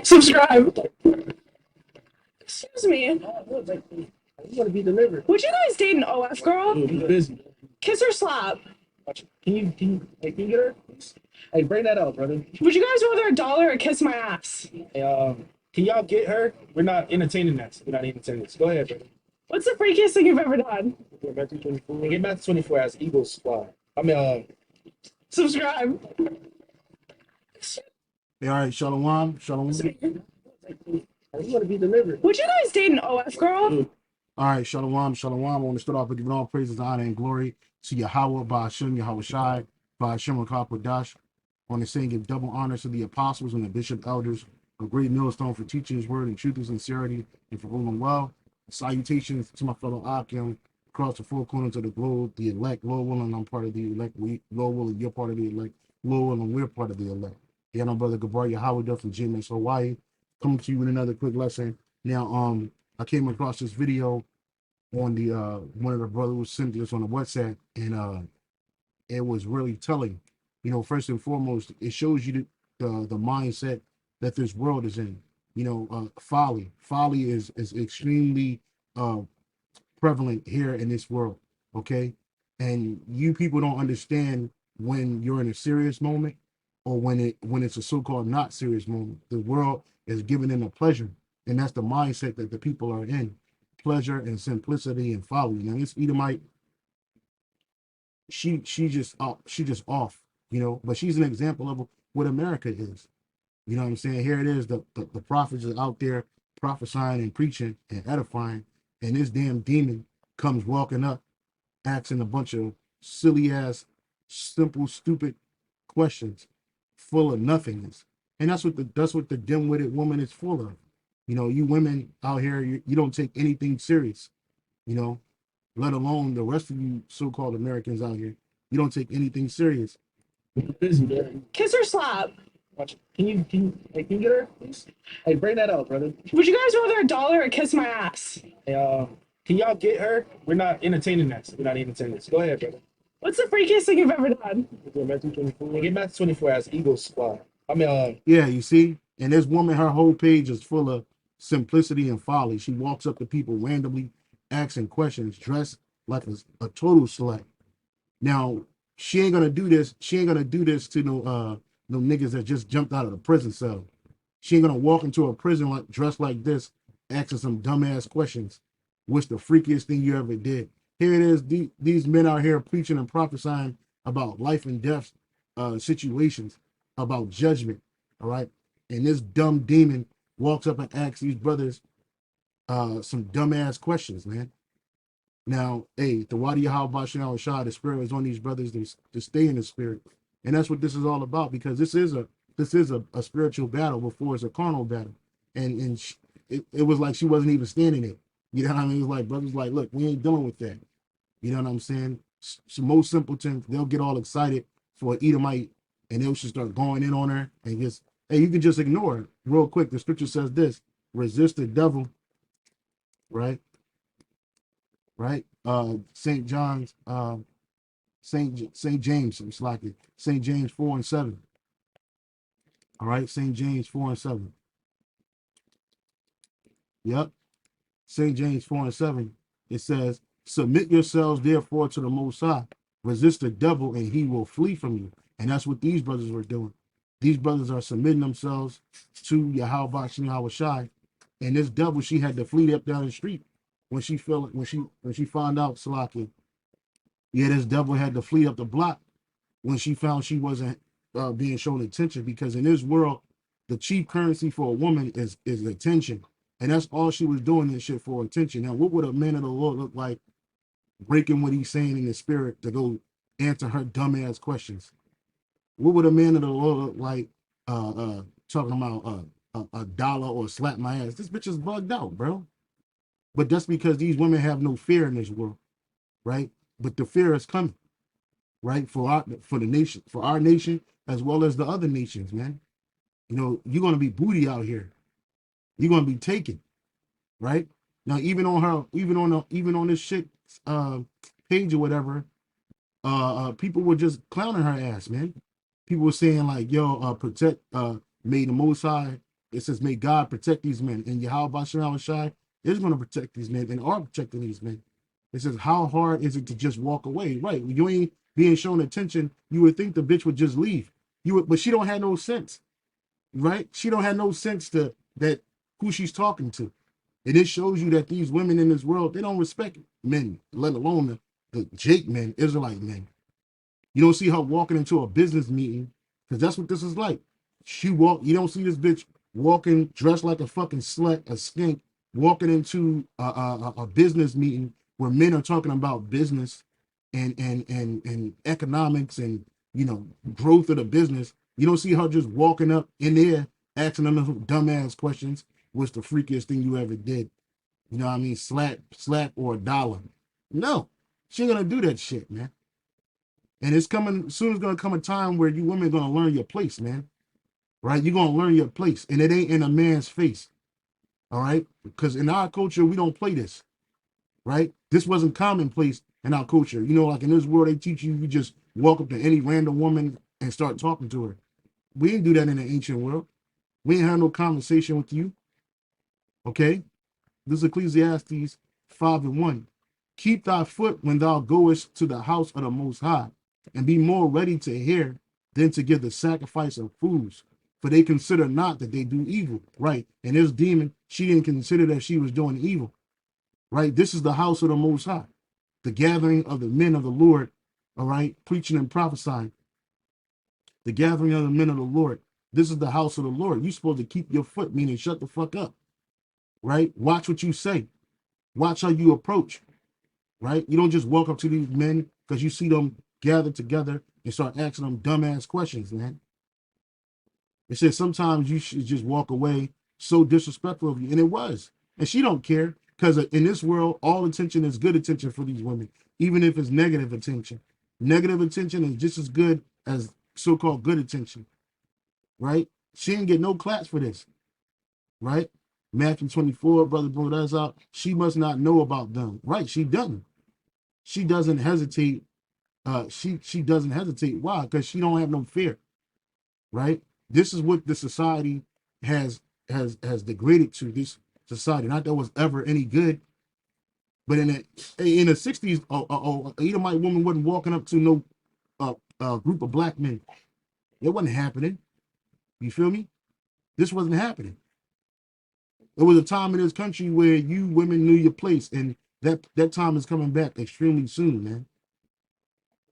Subscribe. Excuse me. You want to be delivered. Would you guys date an OF girl? Dude, he's busy. Kiss or slap? Can you get her? Hey, bring that out, brother. Would you guys rather a dollar or kiss my ass? Hey, can y'all get her? We're not entertaining that. We're not entertaining this. Go ahead, brother. What's the freakiest thing you've ever done? Get back to 24. Get back to 24 as Eagles fly. I mean, Subscribe. Hey, all right, Shalom, Shalom. you want to be delivered. Would you guys date an OF girl? All right, Shalom, Shalom. I want to start off with giving all praises, honor, and glory to Yahweh, Ba'ashem, Yahweh Shai, Ba'ashem, Rakakwadash. I want to say and give double honors to the apostles and the bishop elders, a great millstone for teaching his word in truth and sincerity and for ruling well. Salutations to my fellow Akim across the four corners of the globe, the elect, Lord willing, I'm part of the elect. Lord willing, you're part of the elect. Lord willing, we're part of the elect. Yeah, my brother Gabar Yahweh Duff from James, Hawaii, coming to you with another quick lesson. Now, I came across this video on the one of the brothers sent this on the WhatsApp, and it was really telling. You know, first and foremost, it shows you the mindset that this world is in. You know, folly. Folly is extremely prevalent here in this world. Okay, and you people don't understand when you're in a serious moment or when it's a so-called not serious moment. The world is giving them a pleasure, and that's the mindset that the people are in: pleasure and simplicity and folly. Now this Edomite, she just off, you know, but she's an example of what America is. You know what I'm saying? Here it is, the prophets are out there prophesying and preaching and edifying, and this damn demon comes walking up, asking a bunch of silly ass, simple, stupid questions full of nothingness. And that's what the dim-witted woman is full of. You know, you women out here, you don't take anything serious, you know, let alone the rest of you so-called Americans out here. You don't take anything serious. You're busy, man. Kiss or slap? Can you get her? Please? Hey, bring that out, brother. Would you guys rather a dollar or kiss my ass? Hey, can y'all get her? We're not entertaining that. We're not entertaining this. Go ahead, brother. What's the freakiest thing you've ever done? Get back to 24. Get back to 24 as Eagles fly. I mean, Yeah, you see, and this woman, her whole page is full of simplicity and folly. She walks up to people randomly, asking questions, dressed like a total slut. Now, she ain't gonna do this. She ain't gonna do this to no niggas that just jumped out of the prison cell. She ain't gonna walk into a prison like dressed like this, asking some dumbass questions. What's the freakiest thing you ever did? Here it is. These men out here preaching and prophesying about life and death situations, about judgment. All right, and this dumb demon walks up and asks these brothers some dumbass questions, man. Now, hey, the Wadi Yahweh Shah, the spirit is on these brothers to stay in the spirit. And that's what this is all about, because this is a spiritual battle before it's a carnal battle. And it was like she wasn't even standing it. You know what I mean? It was like brothers like, look, we ain't dealing with that. You know what I'm saying? Most simpletons, they'll get all excited for an Edomite and they'll just start going in on her and just, hey, you can just ignore her real quick. The scripture says this: resist the devil, right? Right? St. John's, St. James, it's like it, St. James 4:7. All right, St. James 4:7. Yep. St. James 4:7. It says, submit yourselves therefore to the Most High, resist the devil, and he will flee from you. And that's what these brothers were doing. These brothers are submitting themselves to Yahweh Yahweh Shai. And this devil, she had to flee up down the street when she found out Salaki. Yeah, this devil had to flee up the block when she found she wasn't being shown attention, because in this world, the cheap currency for a woman is attention. And that's all she was doing this shit for, attention. Now, what would a man of the Lord look like breaking what he's saying in the spirit to go answer her dumbass questions? What would a man of the Lord look like talking about a dollar or slap my ass? This bitch is bugged out, bro. But that's because these women have no fear in this world, right? But the fear is coming, right? For the nation, for our nation, as well as the other nations, man. You know, you're gonna be booty out here. You're gonna be taken, right? Now, even on this shit page or whatever, people were just clowning her ass, man. People were saying like, yo, protect may the Most High, it says, may God protect these men. And Yahweh Shai is going to protect these men and are protecting these men. It says, how hard is it to just walk away? Right. When you ain't being shown attention, you would think the bitch would just leave. But she don't have no sense, right? She don't have no sense to that who she's talking to. And it shows you that these women in this world, they don't respect men, let alone the Jake men, Israelite men. You don't see her walking into a business meeting, because that's what this is like. You don't see this bitch walking dressed like a fucking slut, a skink, walking into a business meeting where men are talking about business and economics and, you know, growth of the business. You don't see her just walking up in there asking them dumbass questions. What's the freakiest thing you ever did? You know what I mean? Slap or a dollar. No, she ain't gonna do that shit, man. And it's coming soon. It's gonna come a time where you women gonna learn your place, man. Right? You're gonna learn your place, and it ain't in a man's face. All right? Because in our culture, we don't play this. Right? This wasn't commonplace in our culture. You know, like in this world, they teach you just walk up to any random woman and start talking to her. We didn't do that in the ancient world. We ain't have no conversation with you. Okay? This is Ecclesiastes 5:1. Keep thy foot when thou goest to the house of the Most High, and be more ready to hear than to give the sacrifice of fools. For they consider not that they do evil. Right. And this demon, she didn't consider that she was doing evil. Right. This is the house of the Most High, the gathering of the men of the Lord. All right. Preaching and prophesying. The gathering of the men of the Lord. This is the house of the Lord. You're supposed to keep your foot, meaning shut the fuck up. Right. Watch what you say. Watch how you approach. Right? You don't just walk up to these men because you see them gathered together and start asking them dumbass questions, man. It says sometimes you should just walk away, so disrespectful of you. And it was. And she don't care, because in this world, all attention is good attention for these women, even if it's negative attention. Negative attention is just as good as so-called good attention, right? She didn't get no claps for this, right? Matthew 24, brother brought us out. She must not know about them. Right, she doesn't. She doesn't hesitate. She doesn't hesitate. Why? Because she don't have no fear, right? This is what the society has degraded to. This society, not that was ever any good, but in the 60s, a Edomite woman wasn't walking up to no group of black men. It wasn't happening. You feel me? This wasn't happening. There was a time in this country where you women knew your place, and that time is coming back extremely soon, man.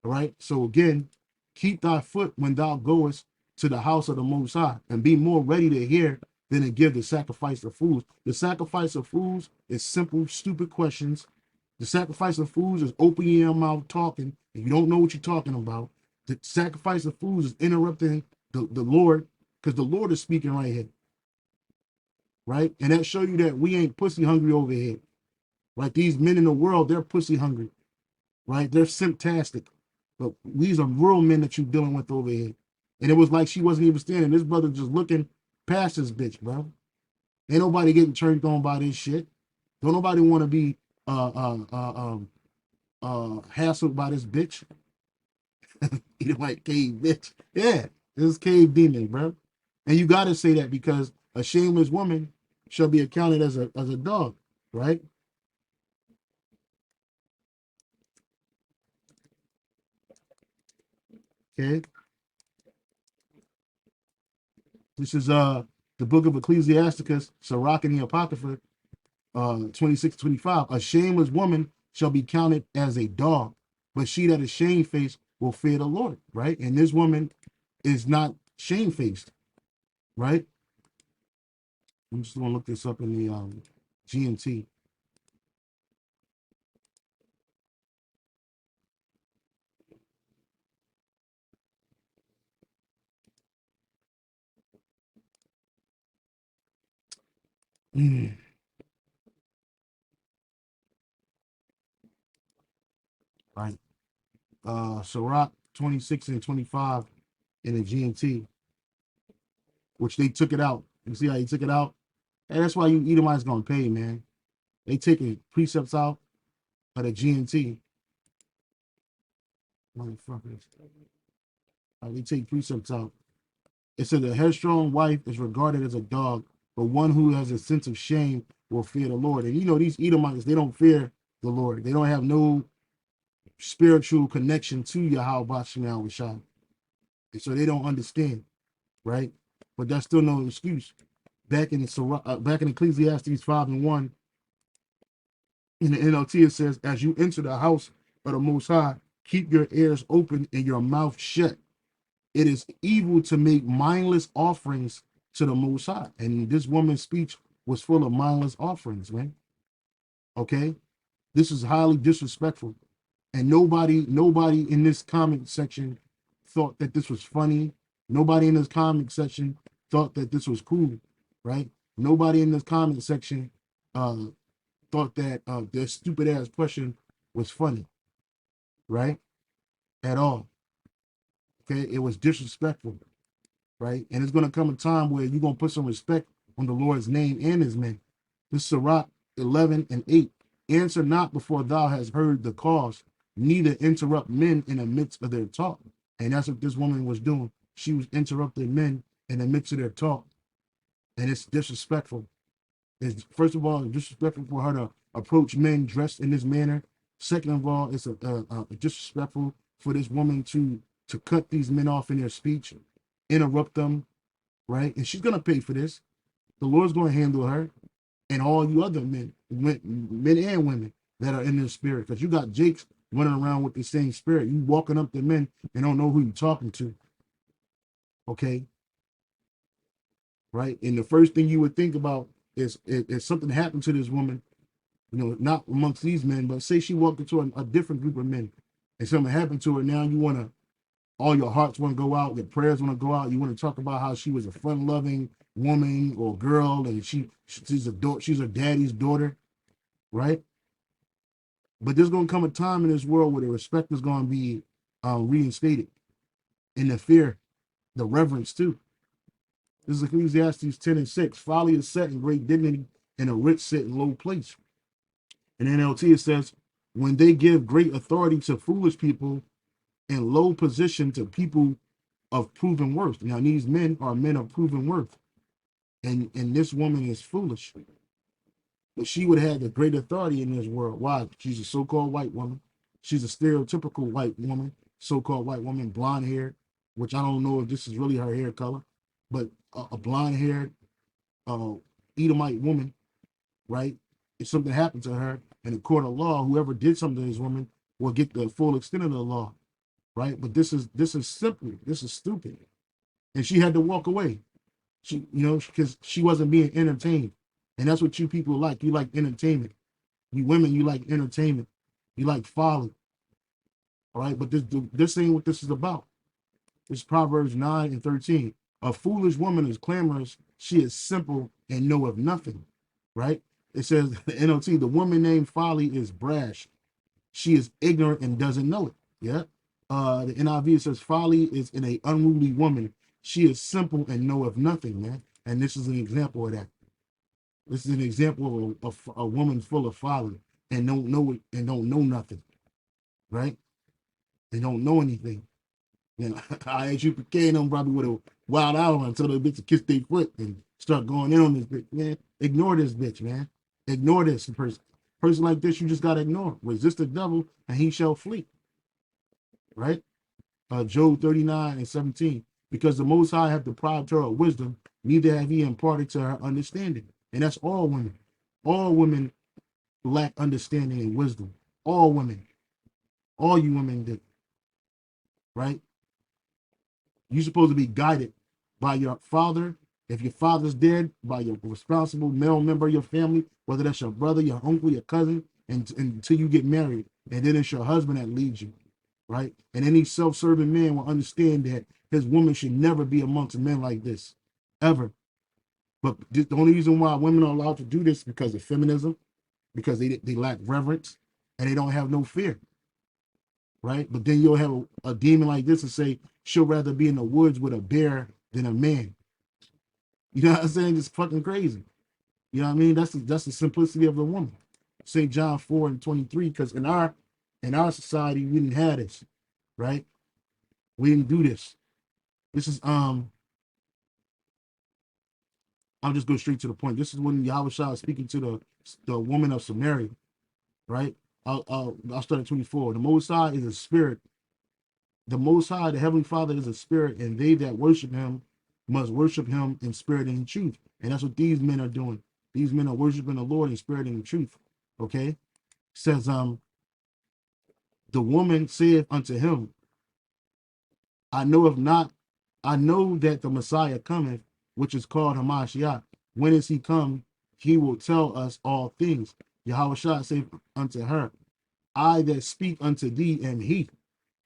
All right. So again, keep thy foot when thou goest to the house of the Most High, and be more ready to hear than to give the sacrifice of fools. The sacrifice of fools is simple, stupid questions. The sacrifice of fools is opening your mouth talking, and you don't know what you're talking about. The sacrifice of fools is interrupting the Lord, because the Lord is speaking right here. Right? And that show you that we ain't pussy hungry over here. Right? These men in the world, they're pussy hungry. Right? They're simptastic. But these are real men that you're dealing with over here. And it was like she wasn't even standing. This brother just looking past this bitch, bro. Ain't nobody getting turned on by this shit. Don't nobody want to be hassled by this bitch. You like cave bitch. Yeah, this is cave demon, bro. And you gotta say that because a shameless woman shall be accounted as a dog, right? Okay. This is the book of Ecclesiasticus, Sirach and the Apocrypha, 26-25. A shameless woman shall be counted as a dog, but she that is shamefaced will fear the Lord, right? And this woman is not shamefaced, right? I'm just gonna look this up in the GMT. Right. Sirach 26 and 25 in the GMT, which they took it out. You see how he took it out? And that's why you Edomites gonna pay, man. They taking precepts out of the GMT. Motherfuckers. They take precepts out. It said a headstrong wife is regarded as a dog, but one who has a sense of shame will fear the Lord. And you know, these Edomites, they don't fear the Lord. They don't have no spiritual connection to Yahweh Shema Shai. And so they don't understand, right? But that's still no excuse. Back in Ecclesiastes 5:1, in the NLT, it says, as you enter the house of the Most High, keep your ears open and your mouth shut. It is evil to make mindless offerings to the Most High. And this woman's speech was full of mindless offerings, man. Okay? This is highly disrespectful. And nobody in this comment section thought that this was funny. Nobody in this comment section thought that this was cool, right? Nobody in this comment section thought that their stupid ass question was funny, right? At all. Okay, it was disrespectful, right? And it's gonna come a time where you're gonna put some respect on the Lord's name and his name. This is Sirach 11:8. Answer not before thou hast heard the cause, neither interrupt men in the midst of their talk. And that's what this woman was doing. She was interrupting men in the midst of their talk. And it's disrespectful. It's, first of all, disrespectful for her to approach men dressed in this manner. Second of all, it's disrespectful for this woman to cut these men off in their speech, interrupt them, right? And she's gonna pay for this. The Lord's gonna handle her and all you other men and women that are in this spirit. Because you got Jakes running around with the same spirit. You walking up to men and don't know who you're talking to. Okay, right? And the first thing you would think about is if something happened to this woman, you know, not amongst these men, but say she walked into a different group of men and something happened to her. Now you want to, all your hearts want to go out, your prayers want to go out. You want to talk about how she was a fun-loving woman or girl, and she's her daddy's daughter, right? But there's going to come a time in this world where the respect is going to be reinstated, and the fear, the reverence too. This is Ecclesiastes 10:6. Folly is set in great dignity, and a rich sit in low place. In NLT, it says, when they give great authority to foolish people and low position to people of proven worth. Now, these men are men of proven worth. And this woman is foolish. But she would have the great authority in this world. Why? She's a so-called white woman. She's a stereotypical white woman, so-called white woman, blonde hair, which I don't know if this is really her hair color, but a blonde haired Edomite woman, right? If something happened to her in a court of law, whoever did something to this woman will get the full extent of the law, right? But this is simply, this is stupid. And she had to walk away. She, you know, because she wasn't being entertained. And that's what you people like. You like entertainment. You women, you like entertainment. You like folly. All right. But this ain't what this is about. It's Proverbs 9:13. A foolish woman is clamorous. She is simple and knoweth nothing. Right? It says the NLT, the woman named Folly is brash. She is ignorant and doesn't know it. Yeah. The NIV says Folly is in a unruly woman. She is simple and knoweth nothing, man. And this is an example of that. This is an example of a woman full of folly and don't know it and don't know nothing, right? They don't know anything. You know, I as you became them probably would have wild out on until the bitch kiss their foot and start going in on this bitch, man. Ignore this bitch, man. Ignore this person. Person like this, you just gotta ignore. Resist the devil and he shall flee. Right? Job 39:17. Because the Most High have deprived her of wisdom, neither have he imparted to her understanding. And that's all women. All women lack understanding and wisdom. All women. All you women do. Right? You're supposed to be guided by your father. If your father's dead, by your responsible male member of your family, whether that's your brother, your uncle, your cousin, and until you get married. And then it's your husband that leads you. Right? And any self-serving man will understand that his woman should never be amongst men like this. Ever. But the only reason why women are allowed to do this is because of feminism, because they lack reverence, and they don't have no fear. Right? But then you'll have a demon like this and say she'll rather be in the woods with a bear than a man. You know what I'm saying? It's fucking crazy. You know what I mean? That's the simplicity of the woman. St. John 4:23, because in our society we didn't have this, right? We didn't do this. This is I'll just go straight to the point. This is when Yahweh Shah is speaking to the woman of Samaria, right? I'll start at 24. The Most High is a spirit. The Most High, the Heavenly Father, is a spirit, and they that worship him must worship him in spirit and in truth. And that's what these men are doing. These men are worshiping the Lord in spirit and in truth. Okay? It says, the woman saith unto him, I know if not, I know that the Messiah cometh, which is called Hamashiach. When is he come? He will tell us all things. Yahweh Shah saith unto her, I that speak unto thee am he.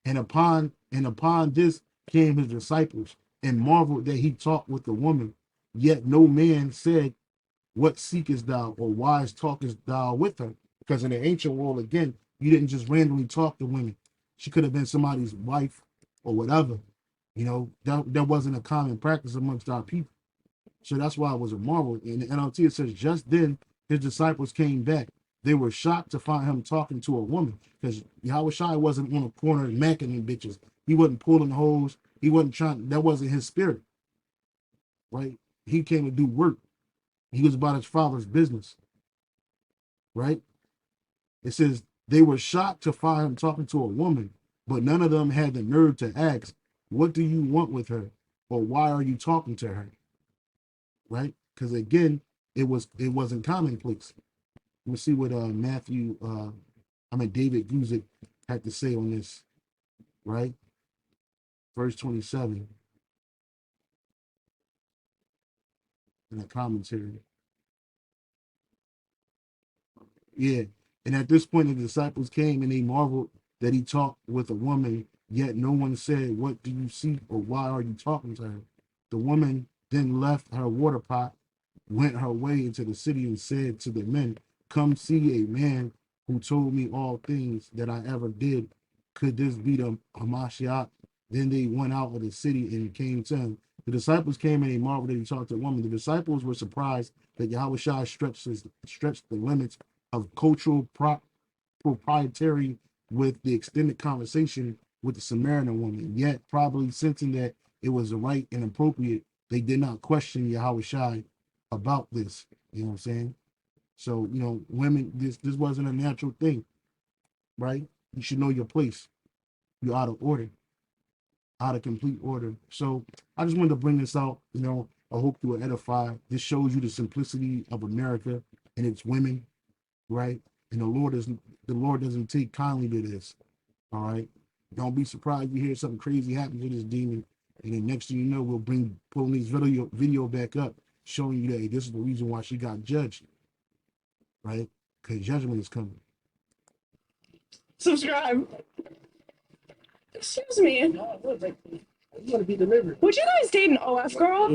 And upon this came his disciples and marveled that he talked with the woman. Yet no man said, what seekest thou, or why talkest thou with her? Because in the ancient world, again, you didn't just randomly talk to women. She could have been somebody's wife or whatever. You know, that wasn't a common practice amongst our people. So that's why it was a marvel. In the NLT, it says, just then his disciples came back. They were shocked to find him talking to a woman, because Yahweh Shai wasn't on a corner macking them bitches. He wasn't pulling hoes. He wasn't trying. That wasn't his spirit, right? He came to do work. He was about his father's business, right? It says they were shocked to find him talking to a woman, but none of them had the nerve to ask, what do you want with her? Or why are you talking to her? Right? Because again, it wasn't commonplace. Let me see what David Guzik had to say on this, right? Verse 27 in the commentary. Yeah. And at this point, the disciples came and they marveled that he talked with a woman, yet no one said, what do you seek, or why are you talking to her? The woman then left her water pot, went her way into the city, and said to the men, come see a man who told me all things that I ever did. Could this be the Hamashiach? Then they went out of the city and came to him. The disciples came and they marveled that he talked to a woman. The disciples were surprised that Yahweh Shai stretched the limits of cultural proprietary with the extended conversation with the Samaritan woman. Yet, probably sensing that it was right and appropriate, they did not question Yahweh Shai about this. You know what I'm saying? So, you know, women, this wasn't a natural thing, right? You should know your place. You're out of order, out of complete order. So I just wanted to bring this out. You know, I hope you were edified. This shows you the simplicity of America and its women, right? And the Lord doesn't take kindly to this. All right. Don't be surprised you hear something crazy happen to this demon. And then next thing you know, we'll pulling these video back up, showing you that, hey, this is the reason why she got judged. Right? Because judgment is coming. Subscribe. Excuse me. You want to be delivered. Would you guys date an OF girl?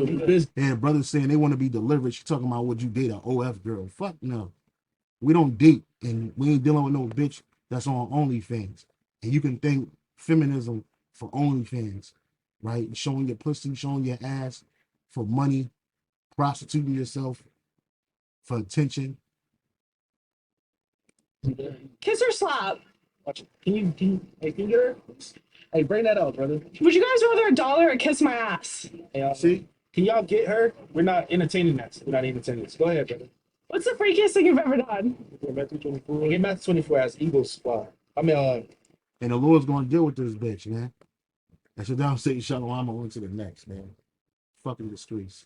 Yeah, brothers saying they want to be delivered. She talking about, would you date an OF girl? Fuck no. We don't date, and we ain't dealing with no bitch that's on OnlyFans. And you can thank feminism for OnlyFans, right? Showing your pussy, showing your ass for money, prostituting yourself for attention. Kiss or slap? Can you get her? Hey, bring that out, brother. Would you guys rather $1 or kiss my ass? Hey, see? Can y'all get her? We're not entertaining that. We're not entertaining this. Go ahead, brother. What's the freakiest thing you've ever done? Get Matthew 24. Get Matthew 24 as Eagles squad. I mean, And the Lord's gonna deal with this bitch, man. And so down say shalom, I'm on to the next, man. Fucking disgrace.